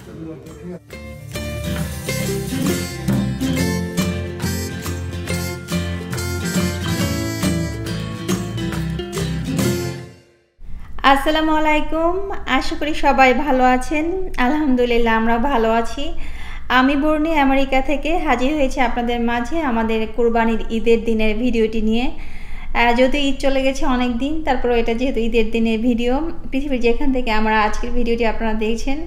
আসসালামু আলাইকুম, আশা করি সবাই ভালো আছেন। আলহামদুলিল্লাহ আমরা ভালো আছি। আমি বর্ণি আমেরিকা থেকে হাজির হয়েছে আপনাদের মাঝে আমাদের কুরবানির ঈদের দিনের ভিডিওটি নিয়ে। যদি ঈদ চলে গেছে অনেক দিন, তারপর এটা যেহেতু ঈদের দিনের ভিডিও, পৃথিবীর যেখান থেকে আমরা আজকের ভিডিওটি আপনারা দেখছেন,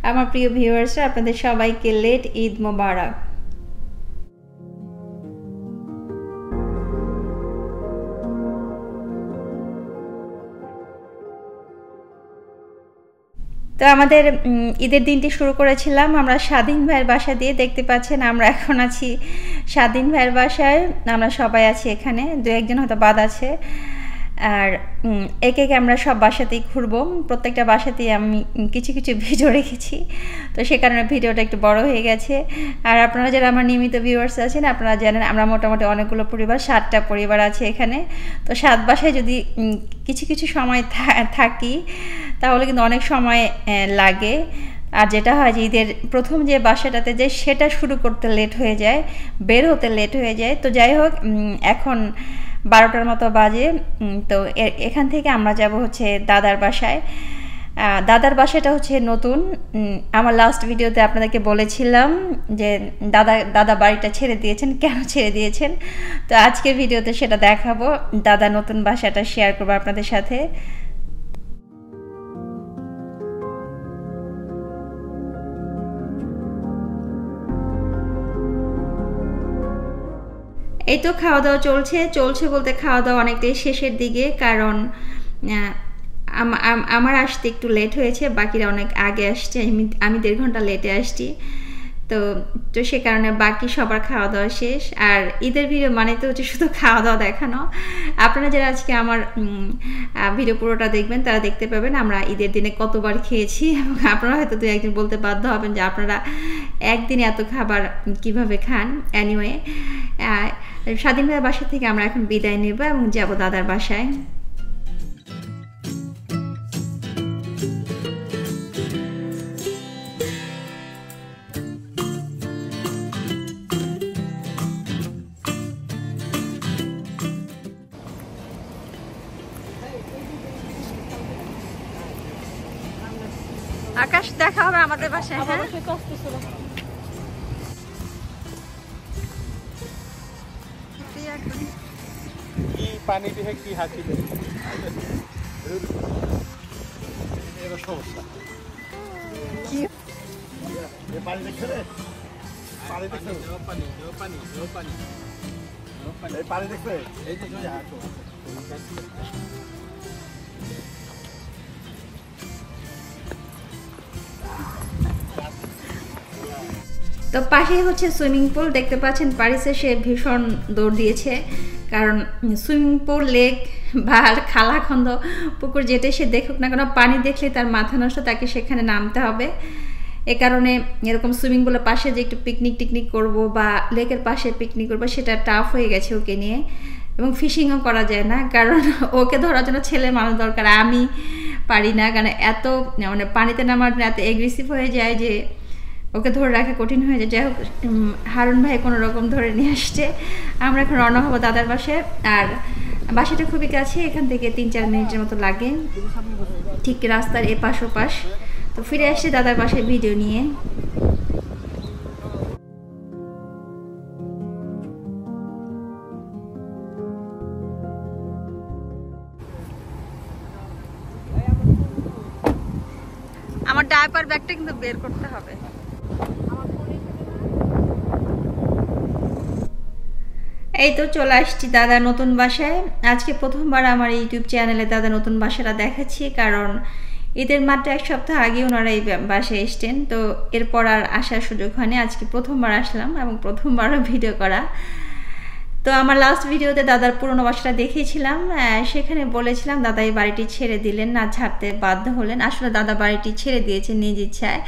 আমার প্রিয় ভিউয়ার্সরা, আপনাদের সবাইকে লেট ঈদ মোবারক। তো আমাদের ঈদের দিনটি শুরু করেছিলাম আমরা স্বাধীন ভাইয়ের বাসা দিয়ে। দেখতে পাচ্ছেন আমরা এখন আছি স্বাধীন ভাইয়ের বাসায়, আমরা সবাই আছি এখানে, দু একজন হয়তো বাদ আছে। আর একে একে আমরা সব বাসাতেই ঘুরবো, প্রত্যেকটা বাসাতেই আমি কিছু কিছু ভিডিও রেখেছি, তো সে কারণে ভিডিওটা একটু বড় হয়ে গেছে। আর আপনারা যারা আমার নিয়মিত ভিউয়ার্স আছেন, আপনারা জানেন আমরা মোটামুটি অনেকগুলো পরিবার, 7টা পরিবার আছে এখানে। তো 7 বাসায় যদি কিছু কিছু সময় থাকি তাহলে কিন্তু অনেক সময় লাগে। আর যেটা হয় যে ঈদের প্রথম যে বাসাটাতে যাই সেটা শুরু করতে লেট হয়ে যায়, বের হতে লেট হয়ে যায়। তো যাই হোক, এখন 12টার মতো বাজে। তো এখান থেকে আমরা যাব হচ্ছে দাদার বাসায়। দাদার বাসাটা হচ্ছে নতুন। আমার লাস্ট ভিডিওতে আপনাদেরকে বলেছিলাম যে দাদা বাড়িটা ছেড়ে দিয়েছেন, কেন ছেড়ে দিয়েছেন। তো আজকের ভিডিওতে সেটা দেখাবো, দাদা নতুন বাসাটা শেয়ার করবো আপনাদের সাথে। এই তো খাওয়া দাওয়া চলছে বলতে খাওয়া দাওয়া অনেকটাই শেষের দিকে, কারণ আমার আসতে একটু লেট হয়েছে, বাকিরা অনেক আগে আসছে, আমি 1.5 ঘন্টা লেটে আসছি। তো সে কারণে বাকি সবার খাওয়া দাওয়া শেষ। আর ঈদের ভিডিও মানে তো হচ্ছে শুধু খাওয়া দাওয়া দেখানো। আপনারা যারা আজকে আমার ভিডিও পুরোটা দেখবেন তারা দেখতে পাবেন আমরা ঈদের দিনে কতবার খেয়েছি, এবং আপনারা হয়তো 2-1 বলতে বাধ্য হবেন যে আপনারা একদিনে এত খাবার কিভাবে খান। অ্যানিওয়ে, স্বাধীন ভাইয়ের বাসা থেকে আমরা এখন বিদায় নেব এবং যাব দাদার বাসায়। আকাশ দেখা হবে আমাদের বাসায়। হ্যাঁ, পানি দিয়ে কি হাঁচি সমস্যা পানি দেখছে রে, পানি দেখছে, পানি দেখছে। তো পাশেই হচ্ছে সুইমিং পুল, দেখতে পাচ্ছেন পারিসে সে ভীষণ দৌড় দিয়েছে, কারণ সুইমিং পুল, লেক বা খালাখন্দ পুকুর যেটা সে দেখুক না কেন, পানি দেখলে তার মাথা নষ্ট, তাকে সেখানে নামতে হবে। এ কারণে এরকম সুইমিং পুলের পাশে যে একটু পিকনিক করবো বা লেকের পাশে পিকনিক করবো সেটা টাফ হয়ে গেছে ওকে নিয়ে। এবং ফিশিংও করা যায় না, কারণ ওকে ধরার জন্য ছেলে মানুষ দরকার, আমি পারি না, কারণ এত মানে পানিতে নামার এত এগ্রেসিভ হয়ে যায় যে ওকে ধরে রাখা কঠিন হয়ে যায়। যাই হোক, হারুন ভাই কোনো রকম ধরে নিয়ে আসছে। আমরা এখন রওনা হবো দাদার বাসায়। আর বাসাটা খুবই কাছে, এখান থেকে 3-4 মিনিটের মতো লাগে, ঠিক রাস্তার এপাশ ওপাশ। তো ফিরে আসছি দাদার বাসায় ভিডিও নিয়ে। আমার ডায়াপার ব্যাগটা কিন্তু বের করতে হবে। এই তো চলে আসছি দাদা নতুন বাসায়। আজকে প্রথমবার আমার ইউটিউব চ্যানেলে দাদা নতুন বাসাটা দেখাচ্ছি, কারণ ঈদের মাত্র 1 সপ্তাহ আগে ওনারা এই বাসায় এসছেন। তো এরপর আর আসার সুযোগ হয়নি, আজকে প্রথমবার আসলাম এবং প্রথমবারও ভিডিও করা। তো আমার লাস্ট ভিডিওতে দাদার পুরনো বাসাটা দেখিয়েছিলাম, সেখানে বলেছিলাম দাদা এই বাড়িটি ছেড়ে দিলেন, না ছাড়তে বাধ্য হলেন। আসলে দাদা বাড়িটি ছেড়ে দিয়েছেন নিজ ইচ্ছায়,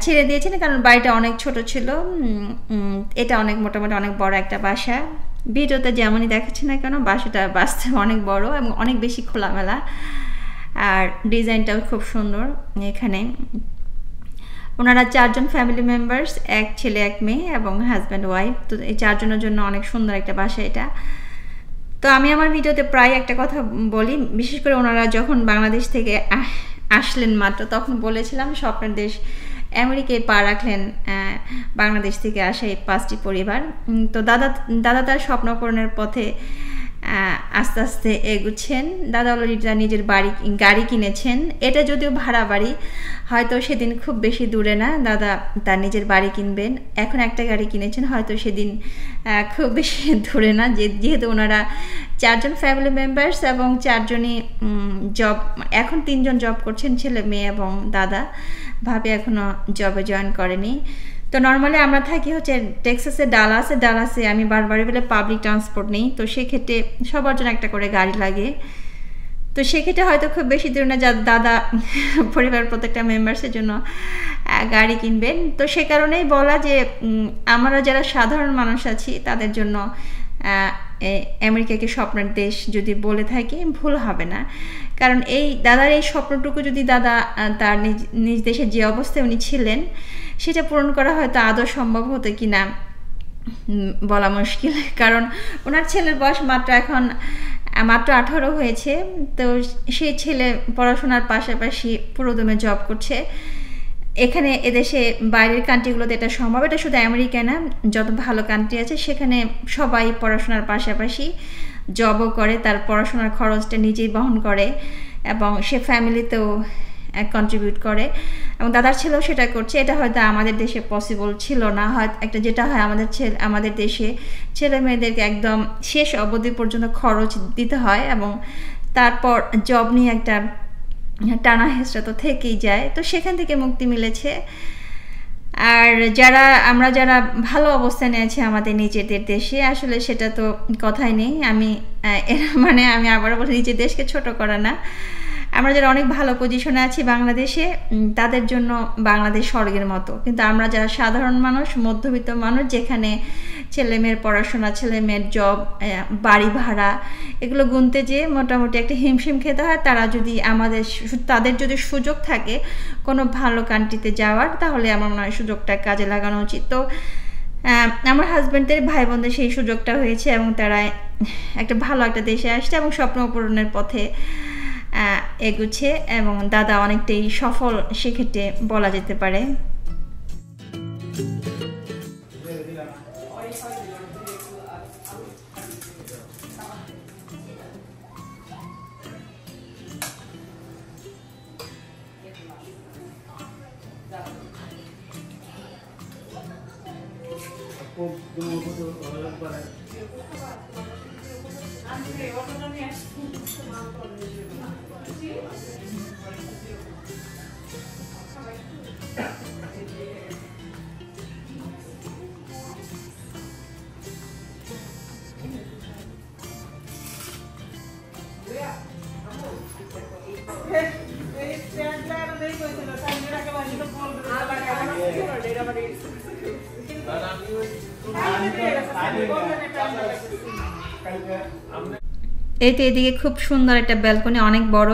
ছেড়ে দিয়েছেন কারণ বাড়িটা অনেক ছোট ছিল। এটা অনেক মোটামুটি অনেক বড় একটা বাসা, ভিডিওতে যেমনই দেখাচ্ছে না কেন বাসাটা বাস্তবে অনেক বড় এবং অনেক বেশি খোলামেলা, আর ডিজাইনটাও খুব সুন্দর। এখানে ওনারা 4 জন ফ্যামিলি মেম্বার্স, এক ছেলে এক মেয়ে এবং হাজব্যান্ড ওয়াইফ। তো এই 4 জনের জন্য অনেক সুন্দর একটা বাসা এটা। তো আমি আমার ভিডিওতে প্রায় একটা কথা বলি, বিশেষ করে ওনারা যখন বাংলাদেশ থেকে আসলেন মাত্র, তখন বলেছিলাম স্বপ্নের দেশ আমেরিকায় পা রাখলেন বাংলাদেশ থেকে আসা এই 5টি পরিবার। তো দাদা তার স্বপ্ন পূরণের পথে আস্তে আস্তে এগুচ্ছেন। দাদা অলরেডি নিজের গাড়ি কিনেছেন। এটা যদিও ভাড়া বাড়ি, হয়তো সেদিন খুব বেশি দূরে না দাদা তার নিজের বাড়ি কিনবেন। এখন একটা গাড়ি কিনেছেন, হয়তো সেদিন খুব বেশি দূরে না, যেহেতু ওনারা 4 জন ফ্যামিলি মেম্বার্স এবং 4 জনই জব, এখন 3 জন জব করছেন, ছেলে মেয়ে এবং দাদা। ভাবি এখনও জবে জয়েন করেনি। তো নর্মালি আমরা থাকি হচ্ছে টেক্সাসে ডালাসে আমি বারবারই বলে পাবলিক ট্রান্সপোর্ট নেই। তো সেক্ষেত্রে সবার জন্য একটা করে গাড়ি লাগে। তো সেক্ষেত্রে হয়তো খুব বেশি দূর না, দাদা পরিবারের প্রত্যেকটা মেম্বার্সের জন্য গাড়ি কিনবেন। তো সে কারণেই বলা যে আমরা যারা সাধারণ মানুষ আছি তাদের জন্য আমেরিকাকে স্বপ্নের দেশ যদি বলে থাকি ভুল হবে না। কারণ এই দাদার এই স্বপ্নটুকু যদি দাদা তার নিজ দেশে যে অবস্থায় উনি ছিলেন সেটা পূরণ করা হয়তো আদৌ সম্ভব হতো কি না বলা মুশকিল। কারণ ওনার ছেলের বয়স মাত্র 18 হয়েছে। তো সেই ছেলে পড়াশোনার পাশাপাশি পুরোদমে জব করছে। এখানে এদেশে বাইরের কান্ট্রিগুলোতে এটা সম্ভব। এটা শুধু আমেরিকা না, যত ভালো কান্ট্রি আছে সেখানে সবাই পড়াশোনার পাশাপাশি জবও করে, তার পড়াশোনার খরচটা নিজেই বহন করে এবং সে ফ্যামিলিতেও কন্ট্রিবিউট করে। এবং দাদার ছেলেও সেটা করছে। এটা হয়তো আমাদের দেশে পসিবল ছিল না। হয়তো একটা যেটা হয় আমাদের দেশে ছেলে মেয়েদেরকে একদম শেষ অবধি পর্যন্ত খরচ দিতে হয় এবং তারপর জব নিয়ে একটা টানা হেঁচড়া তো থেকেই যায়। তো সেখান থেকে মুক্তি মিলেছে। আর আমরা যারা ভালো অবস্থানে আছি আমাদের নিজেদের দেশে, আসলে সেটা তো কথাই নেই। আমি আবারও বলি, নিজের দেশকে ছোট করা না, আমরা যারা অনেক ভালো পজিশনে আছি বাংলাদেশে, তাদের জন্য বাংলাদেশ স্বর্গের মতো। কিন্তু আমরা যারা সাধারণ মানুষ, মধ্যবিত্ত মানুষ, যেখানে ছেলে মেয়ের পড়াশোনা, ছেলে মেয়ের জব, বাড়ি ভাড়া, এগুলো গুনতে যেয়ে মোটামুটি একটা হিমশিম খেতে হয়। তাদের যদি সুযোগ থাকে কোনো ভালো কান্ট্রিতে যাওয়ার, তাহলে আমার মনে হয় সুযোগটা কাজে লাগানো উচিত। তো আমার হাজব্যান্ডদের ভাই বোনদের সেই সুযোগটা হয়েছে এবং তারা একটা ভালো একটা দেশে আসছে এবং স্বপ্ন পূরণের পথে এগুচ্ছে এবং দাদা অনেকটাই সফল সেক্ষেত্রে বলা যেতে পারে। এই তো এদিকে খুব সুন্দর একটা ব্যালকনি, অনেক বড়।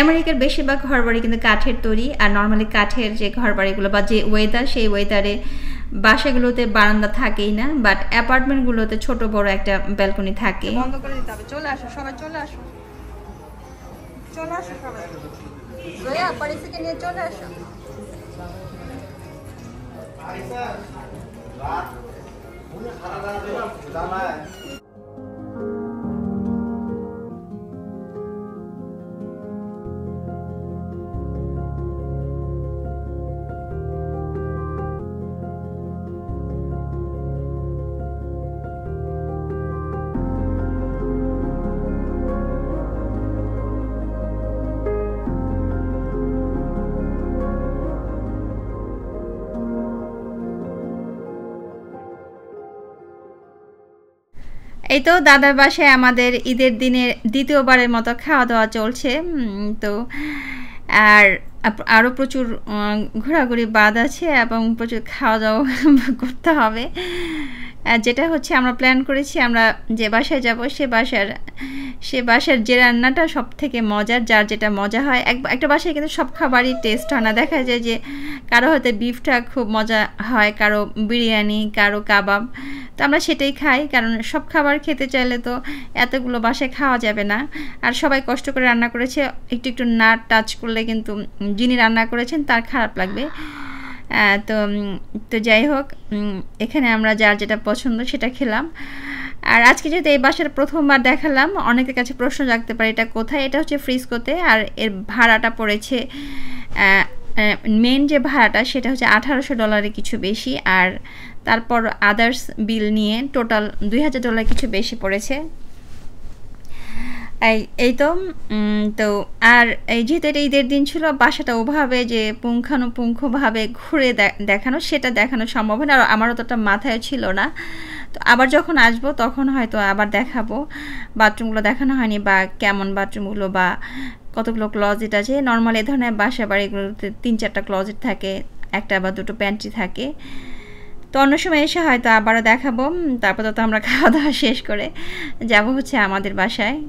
আমেরিকার বেশিরভাগ ঘরবাড়ি কিন্তু কাঠের তৈরি। আর নর্মালি কাঠের যে ঘরবাড়িগুলো বা যে ওয়েদার, সেই ওয়েদারে বাসাগুলোতে বারান্দা থাকেই না, বাট অ্যাপার্টমেন্টগুলোতে ছোট বড় একটা ব্যালকনি থাকে। বন্ধ করে দিতে হবে। চলে আসো সবাই, চলে আসো সবাই। জয়া পারিসকে নিয়ে চলে আসো। এই তো দাদার বাসায় আমাদের ঈদের দিনের দ্বিতীয়বারের মতো খাওয়া দাওয়া চলছে। তো আরও প্রচুর ঘোরাঘুরি বাদ আছে এবং প্রচুর খাওয়া দাওয়া করতে হবে। যেটা হচ্ছে আমরা প্ল্যান করেছি আমরা যে বাসায় যাব সে বাসার যে রান্নাটা সব থেকে মজার, যার যেটা মজা হয়। একটা বাসায় কিন্তু সব খাবারই টেস্ট হয় না, দেখা যায় যে কারো হয়তো বিফটা খুব মজা হয়, কারো বিরিয়ানি, কারো কাবাব। তো আমরা সেটাই খাই, কারণ সব খাবার খেতে চাইলে তো এতগুলো বাসায় খাওয়া যাবে না। আর সবাই কষ্ট করে রান্না করেছে, একটু একটু না টাচ করলে কিন্তু যিনি রান্না করেছেন তার খারাপ লাগবে। তো যাই হোক, এখানে আমরা যার যেটা পছন্দ সেটা খেলাম। আর আজকে যেহেতু এই বাসার প্রথমবার দেখালাম, অনেকের কাছে প্রশ্ন জাগতে পারে এটা কোথায়। এটা হচ্ছে ফ্রিস্কোতে, আর এর ভাড়াটা পড়েছে, মেন যে ভাড়াটা সেটা হচ্ছে $1800 কিছু বেশি, আর তারপর আদার্স বিল নিয়ে টোটাল $2000 কিছু বেশি পড়েছে। এই তো আর এই যেহেতু এটা ঈদের দিন ছিল, বাসাটা ওভাবে যে পুঙ্খানুপুঙ্খভাবে ঘুরে দেখানো, সেটা দেখানো সম্ভব হয় না, আর আমার অতটা মাথায় ছিল না। তো আবার যখন আসবো তখন হয়তো আবার দেখাবো। বাথরুমগুলো দেখানো হয়নি, বা কেমন বাথরুমগুলো, বা কতগুলো ক্লজেট আছে। নর্মাল এই ধরনের বাসা বাড়িগুলোতে 3-4টা ক্লজেট থাকে, 1টা বা 2টো প্যান্ট্রি থাকে। তো অন্য সময় এসে হয়তো আবারও দেখাবো। তারপর তো আমরা খাওয়া দাওয়া শেষ করে যাব হচ্ছে আমাদের বাসায়।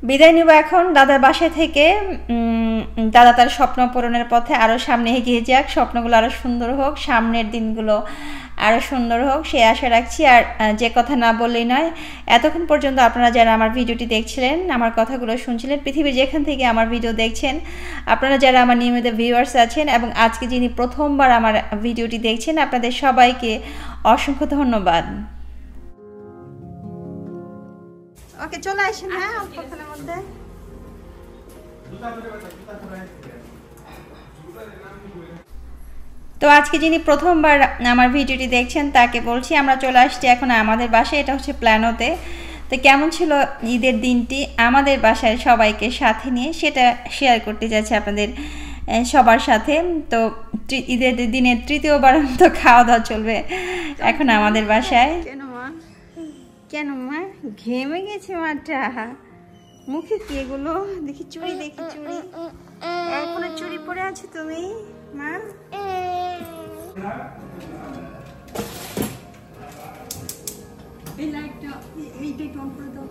বিদায় নিব এখন দাদার বাসা থেকে। দাদা তার স্বপ্ন পূরণের পথে আরও সামনে এগিয়ে যাক, স্বপ্নগুলো আরও সুন্দর হোক, সামনের দিনগুলো আরও সুন্দর হোক, সে আশা রাখছি। আর যে কথা না বললেই নয়, এতক্ষণ পর্যন্ত আপনারা যারা আমার ভিডিওটি দেখছিলেন, আমার কথাগুলো শুনছিলেন, পৃথিবীর যেখান থেকে আমার ভিডিও দেখছেন, আপনারা যারা আমার নিয়মিত ভিউয়ার্স আছেন, এবং আজকে যিনি প্রথমবার আমার ভিডিওটি দেখছেন, আপনাদের সবাইকে অসংখ্য ধন্যবাদ। ওকে, চলে আসেন। হ্যাঁ, অল্পক্ষণের মধ্যে। তো আজকে যিনি প্রথমবার আমার ভিডিওটি দেখছেন তাকে বলছি, আমরা চলে আসছি এখন আমাদের বাসায়। এটা হচ্ছে প্ল্যানোতে। তো কেমন ছিল ঈদের দিনটি আমাদের বাসায় সবাইকে সাথে নিয়ে, সেটা শেয়ার করতে যাচ্ছি আপনাদের সবার সাথে। তো ঈদের দিনের তৃতীয়বার তো খাওয়া দাওয়া চলবে এখন আমাদের বাসায়। কেন মা ঘেমে গেছে মাটা? মুখে কি এগুলো? দেখি চুড়ি, দেখি চুড়ি, এখনো চুড়ি পরে আছে তুমি মা? এই লাইটটা, এইটা একটু অন করে দাও।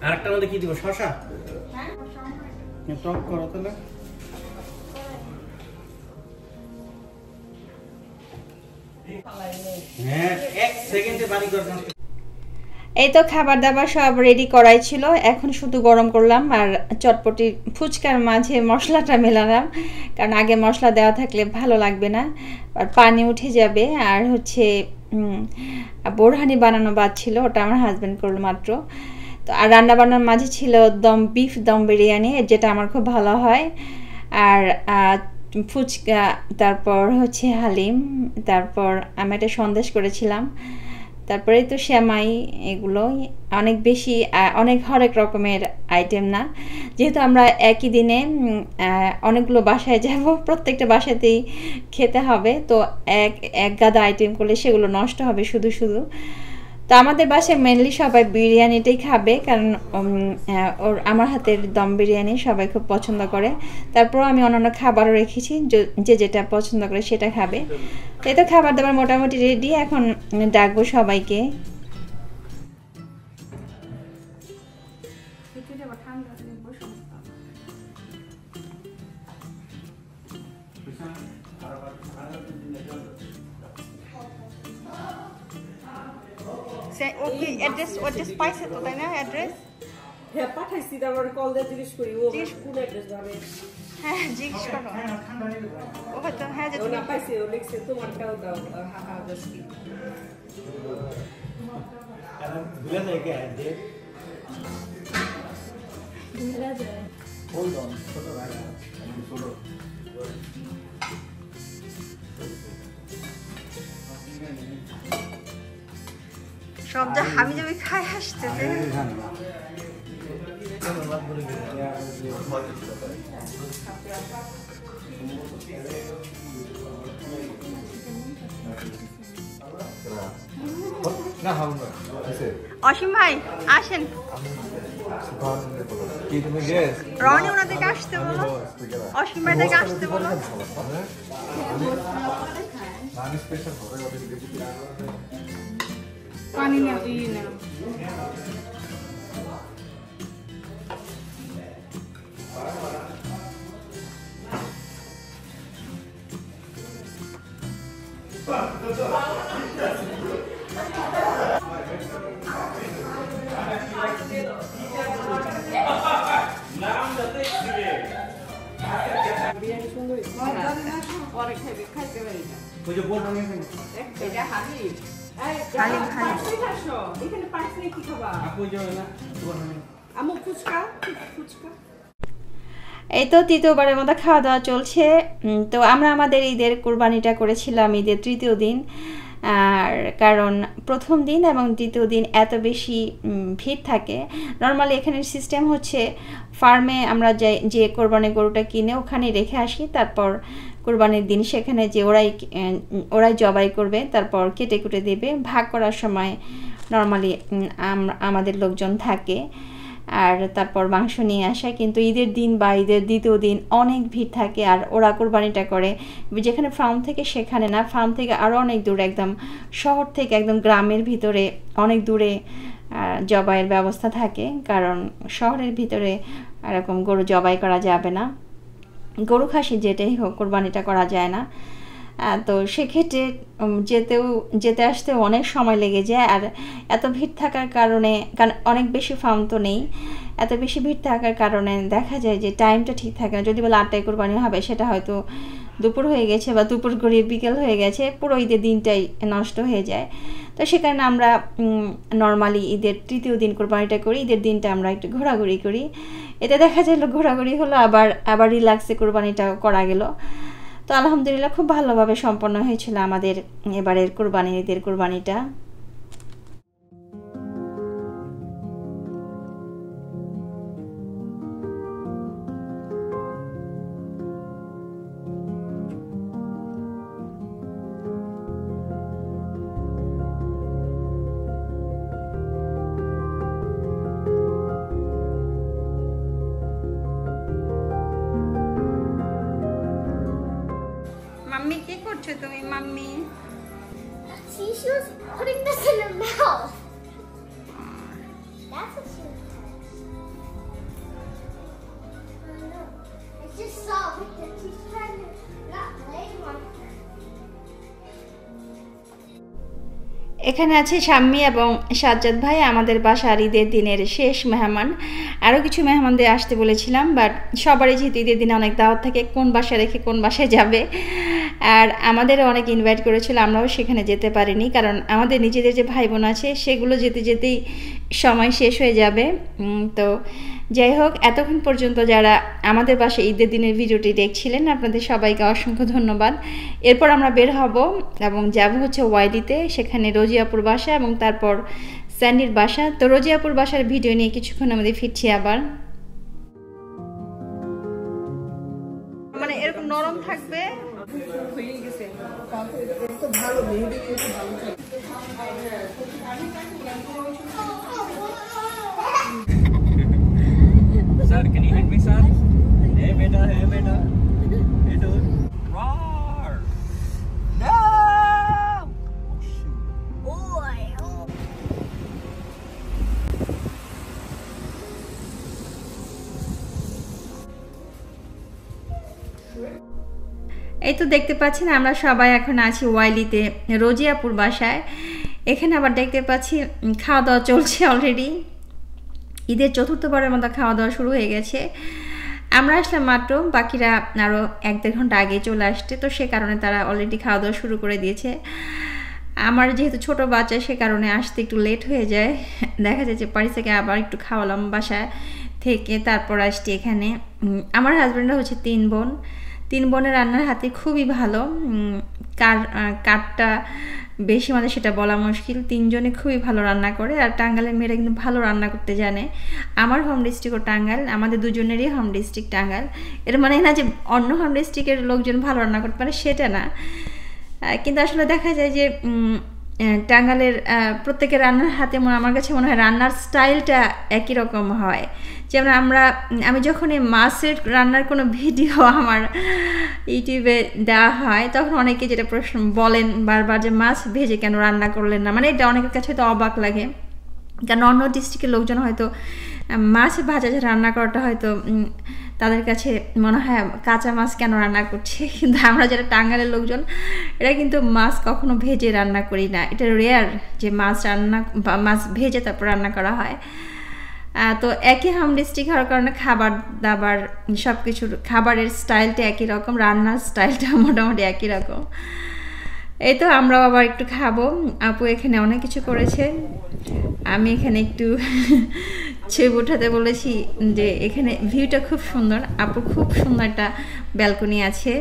আরেকটার মধ্যে কি দিব? শসা? হ্যাঁ, টক করো তাহলে। হ্যাঁ, 1 সেকেন্ডে বাড়ি করতে। এই তো খাবার দাবার সব রেডি করাই ছিল, এখন শুধু গরম করলাম। আর চটপটি ফুচকার মাঝে মশলাটা মেলালাম, কারণ আগে মশলা দেওয়া থাকলে ভালো লাগবে না, আর পানি উঠে যাবে। আর হচ্ছে বোরহানি বানানো বাদ ছিল, ওটা আমার হাজব্যান্ড করলো মাত্র। তো তো আর রান্নাবান্নার মাঝে ছিল বিফ দম বিরিয়ানি, যেটা আমার খুব ভালো হয়, আর ফুচকা, তারপর হচ্ছে হালিম, তারপর আমি একটা সন্দেশ করেছিলাম, তারপরে তো সেমাই। এগুলো অনেক বেশি, অনেক হরেক রকমের আইটেম না, যেহেতু আমরা একই দিনে অনেকগুলো বাসায় যাব, প্রত্যেকটা বাসাতেই খেতে হবে, তো এক গাদা আইটেম করলে সেগুলো নষ্ট হবে শুধু শুধু। তো আমাদের বাসায় মেনলি সবাই বিরিয়ানিটাই খাবে, কারণ আমার হাতের দম বিরিয়ানি সবাই খুব পছন্দ করে। তারপরও আমি অন্যান্য খাবারও রেখেছি, যে যেটা পছন্দ করে সেটা খাবে। তো এই তো খাবার দাবার মোটামুটি রেডি, এখন ডাকবো সবাইকে। ওকে অ্যাড্রেস পাইছে তো, তাই না? অ্যাড্রেস হ্যাঁ পাঠাইছি, তারপরে কল দিয়ে জিজ্ঞেস করি ও কোন অ্যাড্রেস ভাবে। হ্যাঁ জিজ্ঞেস করো, ও হয়তো হ্যাঁ যে না পাইছে, ও লিখছে তোমারটাও দাও, হা দস্তি ভুলে যায় কে অ্যাড্রেস ভুলে যায়। হোল্ড অন, ছোট ভাই ছোট সব যা হামি যাবে খাই আসতেছে। অসীম ভাই আসেন, রনি ওনাদেরকে আসতে বলো, অসীম ভাইদেরকে আসতে বলো। পানি না দিয়ে না বিরিয়ানি সুন্দর অনেক খাইতে পারি না। ওই যে বল আমি এটা হালিম, হালিম হালিম এখানে পাঁচ নিয়ে কি খাবা? আপু যাবে না আমু ফুচকা ফুচকা। এই তো তৃতীয়বারের মতো খাওয়া দাওয়া চলছে। তো আমরা আমাদের ঈদের কুরবানিটা করেছিলাম ঈদের তৃতীয় দিন, আর কারণ প্রথম দিন এবং দ্বিতীয় দিন এত বেশি ভিড় থাকে। নর্মালি এখানের সিস্টেম হচ্ছে ফার্মে আমরা যে কোরবানির গরুটা কিনে ওখানে রেখে আসি, তারপর কোরবানির দিন সেখানে যে ওরাই জবাই করবে, তারপর কেটে কুটে দেবে। ভাগ করার সময় নর্মালি আমাদের লোকজন থাকে, আর তারপর মাংস নিয়ে আসা। কিন্তু ঈদের দিন বা ঈদের দ্বিতীয় দিন অনেক ভিড় থাকে, আর ওরা কোরবানিটা করে যেখানে ফার্ম থেকে সেখানে না, ফার্ম থেকে আরও অনেক দূরে, একদম শহর থেকে একদম গ্রামের ভিতরে অনেক দূরে জবাইয়ের ব্যবস্থা থাকে, কারণ শহরের ভিতরে এরকম গরু জবাই করা যাবে না, গরু খাসি যেটাই হোক কোরবানিটা করা যায় না। তো সেক্ষেত্রে যেতে আসতে অনেক সময় লেগে যায়। আর এত ভিড় থাকার কারণে, কারণ অনেক বেশি ফার্ম তো নেই, এত বেশি ভিড় থাকার কারণে দেখা যায় যে টাইমটা ঠিক থাকে না। যদি বলে 8টায় কোরবানি হবে, সেটা হয়তো দুপুর হয়ে গেছে বা দুপুর গড়িয়ে বিকেল হয়ে গেছে, পুরো ঈদের দিনটাই নষ্ট হয়ে যায়। তো সে কারণে আমরা নর্মালি ঈদের তৃতীয় দিন কোরবানিটা করি, ঈদের দিনটা আমরা একটু ঘোরাঘুরি করি। এতে দেখা যায় ঘোরাঘুরি হলো, আবার রিল্যাক্সে কোরবানিটাও করা গেল। তো আলহামদুলিল্লাহ খুব ভালোভাবে সম্পন্ন হয়েছিল আমাদের এবারের ঈদের কোরবানিটা। মাম্মি কি করছো তুমি? Mummy She was putting this in her mouth. That's what she was doing. I know. I just saw because she's trying to not lay on her. এখানে আছে শাম্মী এবং সাজ্জাদ ভাই, আমাদের বাসার ঈদের দিনের শেষ মেহমান। আরও কিছু মেহমানদের আসতে বলেছিলাম, বাট সবারই যেহেতু ঈদের দিনে অনেক দাওয়াত থাকে, কোন বাসায় রেখে কোন বাসায় যাবে, আর আমাদেরও অনেক ইনভাইট করেছিল, আমরাও সেখানে যেতে পারিনি, কারণ আমাদের নিজেদের যে ভাই বোন আছে সেগুলো যেতে যেতেই সময় শেষ হয়ে যাবে। তো যাই হোক, এতক্ষণ পর্যন্ত যারা আমাদের বাসায় ঈদের দিনের ভিডিওটি দেখছিলেন আপনাদের সবাইকে অসংখ্য ধন্যবাদ। এরপর আমরা বের হব এবং যাব হচ্ছে ওয়াইলিতে, সেখানে রোজিয়াপুর বাসা এবং তারপর স্যান্ডির বাসা। তো রোজিয়াপুর বাসার ভিডিও নিয়ে কিছুক্ষণ আমাদের ফিরছি আবার। মানে এরকম নরম থাকবে, হয়ে গেছে তো ভালো মেহেদি ভালো থাকে। Sir, can you hit me, sir? Hey, beta, hey, beta. Hey, dude. Roar! No! Oh, shoot. এই তো দেখতে পাচ্ছেন আমরা সবাই এখন আছি ওয়াইলিতে রোজিয়াপুর বাসায়। এখানে আবার দেখতে পাচ্ছি খাওয়া দাওয়া চলছে অলরেডি, ঈদের চতুর্থবারের মতো খাওয়া দাওয়া শুরু হয়ে গেছে। আমরা আসলাম মাত্র, বাকিরা আরও 1-1.5 ঘন্টা আগে চলে আসছে, তো সে কারণে তারা অলরেডি খাওয়া দাওয়া শুরু করে দিয়েছে। আমার যেহেতু ছোট বাচ্চা সে কারণে আসতে একটু লেট হয়ে যায়। দেখা যাচ্ছে পারিসাকে আবার একটু খাওয়ালাম বাসায় থেকে, তারপর আসছি এখানে। আমার হাজব্যান্ডরা হচ্ছে 3 বোন, 3 বোনের রান্নার হাতে খুবই ভালো। কারটা বেশি আমাদের সেটা বলা মুশকিল, 3 জনে খুবই ভালো রান্না করে। আর টাঙ্গাইলের মেয়েরা কিন্তু ভালো রান্না করতে জানে। আমার হোম ডিস্ট্রিক্টও টাঙ্গাইল, আমাদের দুজনেরই হোম ডিস্ট্রিক্ট টাঙ্গাইল। এর মানে না যে অন্য হোম ডিস্ট্রিক্টের লোকজন ভালো রান্না করতে পারে সেটা না, কিন্তু আসলে দেখা যায় যে টাঙ্গাইলের প্রত্যেকের রান্নার হাতে আমার কাছে মনে হয় রান্নার স্টাইলটা একই রকম হয়। যেমন আমি যখন এই মাছের রান্নার কোনো ভিডিও আমার ইউটিউবে দেওয়া হয় তখন অনেকে যেটা প্রশ্ন বলেন বারবার যে মাছ ভেজে কেন রান্না করলেন না, মানে এটা অনেকের কাছে হয়তো অবাক লাগে, কারণ অন্য ডিস্ট্রিক্টের লোকজন হয়তো মাছ ভাজা রান্না করাটা হয়তো তাদের কাছে মনে হয় কাঁচা মাছ কেন রান্না করছে, কিন্তু আমরা যারা টাঙ্গাইলের লোকজন এরা কিন্তু মাছ কখনো ভেজে রান্না করি না। এটা রেয়ার যে মাছ ভেজে তারপর রান্না করা হয়। তো একই হোম ডিস্ট্রিক্ট হওয়ার কারণে খাবার দাবার সব কিছুর খাবারের স্টাইলটা একই রকম, রান্নার স্টাইলটা মোটামুটি একই রকম। এই তো আমরাও আবার একটু খাবো। আপু এখানে অনেক কিছু করেছে, আমি এখানে একটু ছবি উঠাতে বলেছি যে এখানে ভিউটা খুব সুন্দর। আপু খুব সুন্দর একটা ব্যালকনি আছে।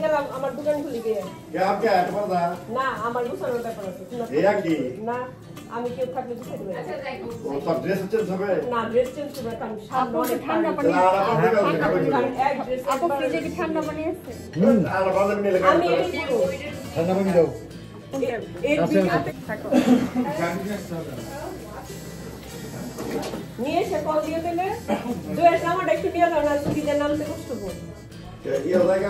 গেলাম আমার দোকান খুলে গিয়ে না আমার গুছানোর ব্যাপার আছে না, আমি কেউ থাকলে গুছাই দেবে না, ড্রেস চেঞ্জ করবে ঠান্ডা পানি আপু ফ্রিজে কি ঠান্ডা পানি আছে? আমি ঠান্ডা পানি দাও নিয়ে এসে কল দিয়ে দিলে দুয়ের নামটা একটু নিয়ে যাও না, ফ্রিজের নামতে কষ্ট করবো। ভালো লাগে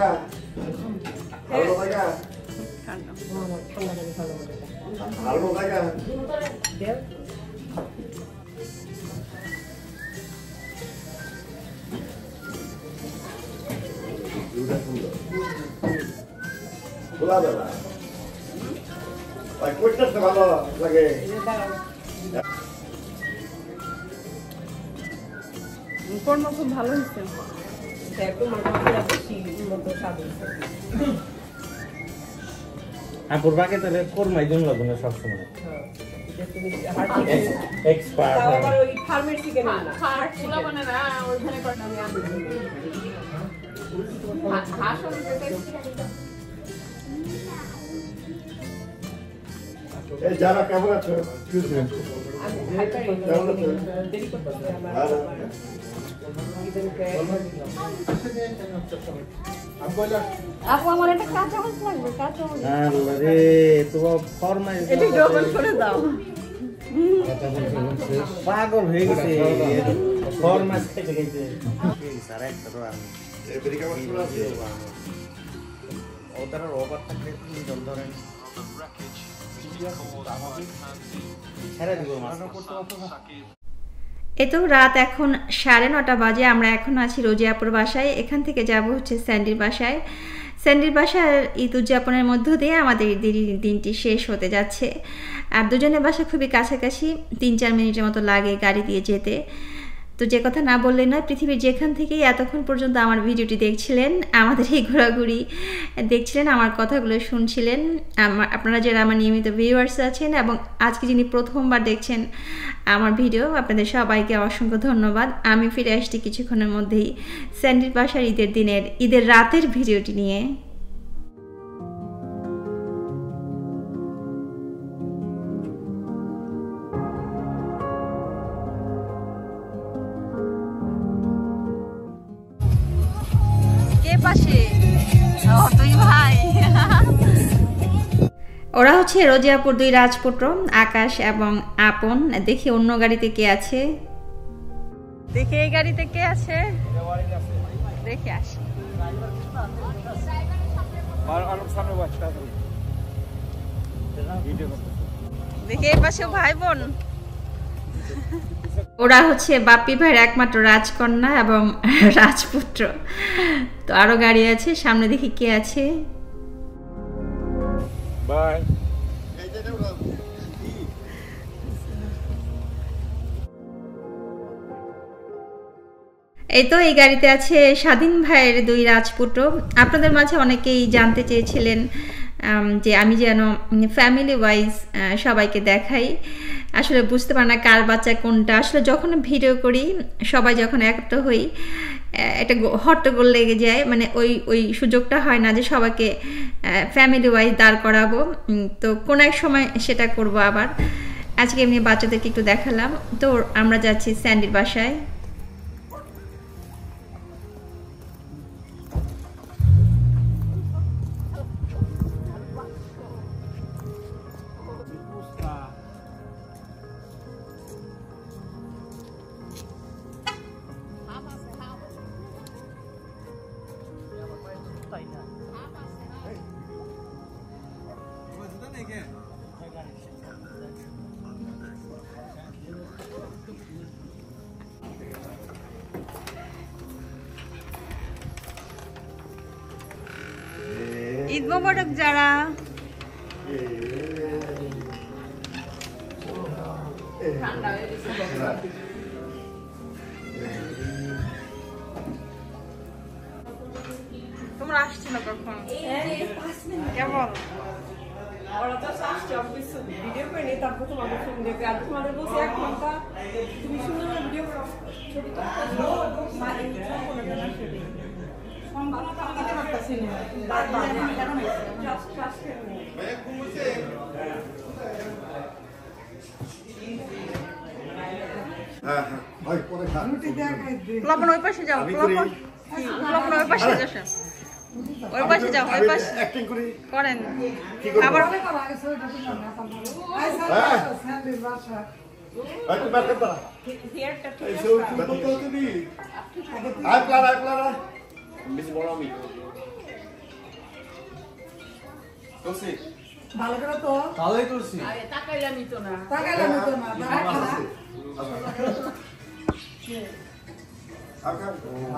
কর্ম খুব ভালো হয়েছে, আপুর বাকে তাহলে কোরমাই জন্য লাগবে না সবসময় এক্সপার্ট ওই ফার্মের চিকেন না হাড়গুলো মানে না ওইখানে করে আমি আনি হাঁস এই যারা কেমন আছো? আপু আমার একটা কাঁচা মাছ লাগবে, কাঁচা মাছ। আরে তোমার ফরমাইশ এটা ডবল করে দাও। পাগল হয়ে গেছে ফরমাইশ খেতে খেতে সারা একটা তো আমি এদিকে কেমন আছে? ওটার ওভার থাকলে 3 জন ধরেন এই তো রাত এখন 9:30 বাজে। আমরা এখন আছি রোজিয়াপুর বাসায়। এখান থেকে যাব হচ্ছে স্যান্ডির বাসায়। স্যান্ডির বাসার ঈদ উদযাপনের মধ্য দিয়ে আমাদের দিনটি শেষ হতে যাচ্ছে। আর দুজনের বাসা খুবই কাছাকাছি, 3-4 মিনিটের মতো লাগে গাড়ি দিয়ে যেতে। তো যে কথা না বললে নয়, পৃথিবীর যেখান থেকেই এতক্ষণ পর্যন্ত আমার ভিডিওটি দেখছিলেন, আমাদের এই ঘোরাঘুরি দেখছিলেন, আমার কথাগুলো শুনছিলেন, আপনারা যারা আমার নিয়মিত ভিউয়ার্স আছেন এবং আজকে যিনি প্রথমবার দেখছেন আমার ভিডিও, আপনাদের সবাইকে অসংখ্য ধন্যবাদ। আমি ফিরে আসছি কিছুক্ষণের মধ্যেই স্যান্ডির বাসার ঈদের রাতের ভিডিওটি নিয়ে। ওরা হচ্ছে রোজিয়াপুর 2 রাজপুত্র, আকাশ এবং আপন। দেখি অন্য গাড়িতে কে আছে, দেখি এই গাড়িতে কে আছে, দেখে আসি। দেখি এই পাশেও ভাই বোন। ওরা হচ্ছে বাপ্পি ভাইয়ের একমাত্র রাজকন্যা এবং রাজপুত্র। তো আরো গাড়ি আছে, সামনে দেখি কে আছে। Bye. এই তো এই গাড়িতে আছে স্বাধীন ভাইয়ের 2 রাজপুত্র। আপনাদের মাঝে অনেকেই জানতে চেয়েছিলেন যে আমি যেন ফ্যামিলি ওয়াইজ সবাইকে দেখাই। আসলে বুঝতে পারি না কার বাচ্চা কোনটা। আসলে যখন ভিডিও করি সবাই যখন একটা হই, এটা হট্টগোল লেগে যায়, মানে ওই সুযোগটা হয় না যে সবাইকে ফ্যামিলি ওয়াইজ দাঁড় করাবো। তো কোনো এক সময় সেটা করব আবার। আজকে এমনি বাচ্চাদেরকে একটু দেখালাম। তো আমরা যাচ্ছি স্যান্ডির বাসায়। ঈদ মোবারক যারা। তোমরা আসছিল কখন? কেমন? ওরা তো আসছে, ভিডিও করে নিয়ে তারপর তোমাদের ফোন দেখবে। আর তোমাদের বলছে 1 ঘন্টা তুমি সুন্দর ভিডিও করো, ছবি তো প্লাবন ওই পাশে যাও, প্লাবন ওই পাশে যাও, ওই পাশে যাও, ওই পাশে অ্যাক্টিং করেন। আবার ভালো করে তো ভালোই করছি, তাকাইলাম তো না।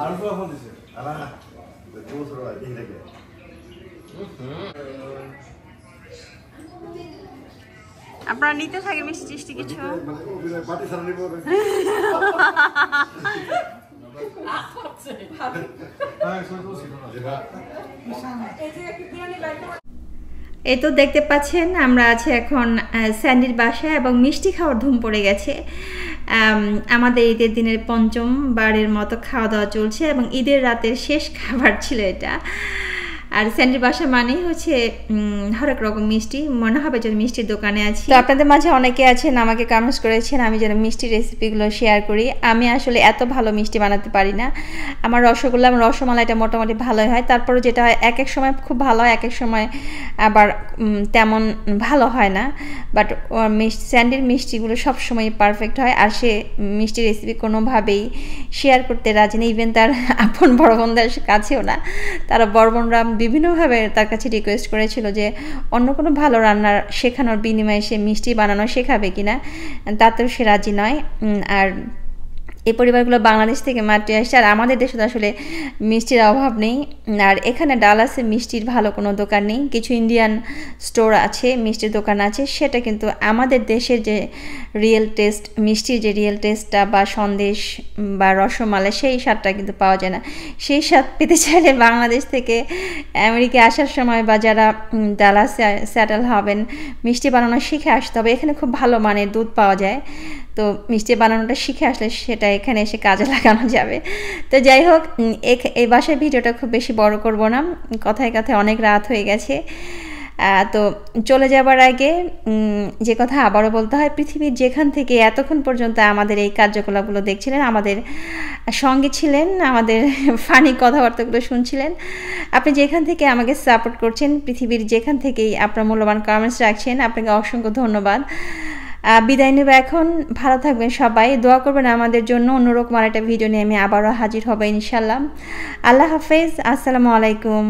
আর ফোন দিছে আলা দূর সরা ঠিক লাগে। আপনারা নিতে থাকে মিষ্টি টিষ্টি কিছু? পার্টি সারা নিব। এই তো দেখতে পাচ্ছেন আমরা আছি এখন স্যান্ডির বাসায় এবং মিষ্টি খাওয়ার ধুম পড়ে গেছে। আমাদের ঈদের দিনের 5ম বারের মতো খাওয়া দাওয়া চলছে এবং ঈদের রাতের শেষ খাবার ছিল এটা। আর স্যান্ডির বাসা মানেই হচ্ছে হরেক রকম মিষ্টি, মনে হবে যেন মিষ্টির দোকানে আছি। তো আপনাদের মাঝে অনেকে আছেন আমাকে কমেন্টস করেছেন আমি যেন মিষ্টি রেসিপিগুলো শেয়ার করি। আমি আসলে এত ভালো মিষ্টি বানাতে পারি না। আমার রসগোল্লা এবং রসমালাইটা মোটামুটি ভালোই হয়, তারপরে যেটা হয় এক এক সময় খুব ভালো হয়, এক এক সময় আবার তেমন ভালো হয় না। বাট স্যান্ডির মিষ্টিগুলো সবসময় পারফেক্ট হয়। আর সে মিষ্টি রেসিপি কোনোভাবেই শেয়ার করতে রাজি নেই, ইভেন তার আপন বড় বোনদের কাছেও না। তারা বড় বোনরা বিভিন্নভাবে তার কাছে রিকোয়েস্ট করেছিল যে অন্য কোনো ভালো রান্নার শেখানোর বিনিময়ে সে মিষ্টি বানানো শেখাবে কিনা, তাতেও সে রাজি নয়। আর এই পরিবারগুলো বাংলাদেশ থেকে মাত্র আসছে, আর আমাদের দেশে তো আসলে মিষ্টির অভাব নেই। আর এখানে ডালাসে মিষ্টির ভালো কোনো দোকান নেই, কিছু ইন্ডিয়ান স্টোর আছে, মিষ্টির দোকান আছে, সেটা কিন্তু আমাদের দেশের যে রিয়েল টেস্ট, মিষ্টির যে রিয়েল টেস্টটা বা সন্দেশ বা রসমালাই, সেই স্বাদটা কিন্তু পাওয়া যায় না। সেই স্বাদ পেতে চাইলে বাংলাদেশ থেকে আমেরিকায় আসার সময় বা যারা ডালাসে সেটেল হবেন মিষ্টি বানানো শিখে আসতে হবে। এখানে খুব ভালো মানের দুধ পাওয়া যায়, তো মিষ্টি বানানোটা শিখে আসলে সেটা এখানে এসে কাজে লাগানো যাবে। তো যাই হোক, এই বাসায় ভিডিওটা খুব বেশি বড় করব না, কথায় কথায় অনেক রাত হয়ে গেছে। তো চলে যাবার আগে যে কথা আবারও বলতে হয়, পৃথিবীর যেখান থেকে এতক্ষণ পর্যন্ত আমাদের এই কার্যকলাপগুলো দেখছিলেন, আমাদের সঙ্গে ছিলেন, আমাদের ফানি কথাবার্তাগুলো শুনছিলেন, আপনি যেখান থেকে আমাকে সাপোর্ট করছেন, পৃথিবীর যেখান থেকেই আপনার মূল্যবান কমেন্টস রাখছেন, আপনাকে অসংখ্য ধন্যবাদ। বিদায় নেব এখন। ভালো থাকবেন সবাই, দোয়া করবেন আমাদের জন্য। অন্যরকম আর একটা ভিডিও নিয়ে আমি আবারও হাজির হব ইনশাল্লাহ। আল্লাহ হাফেজ, আসসালামু আলাইকুম।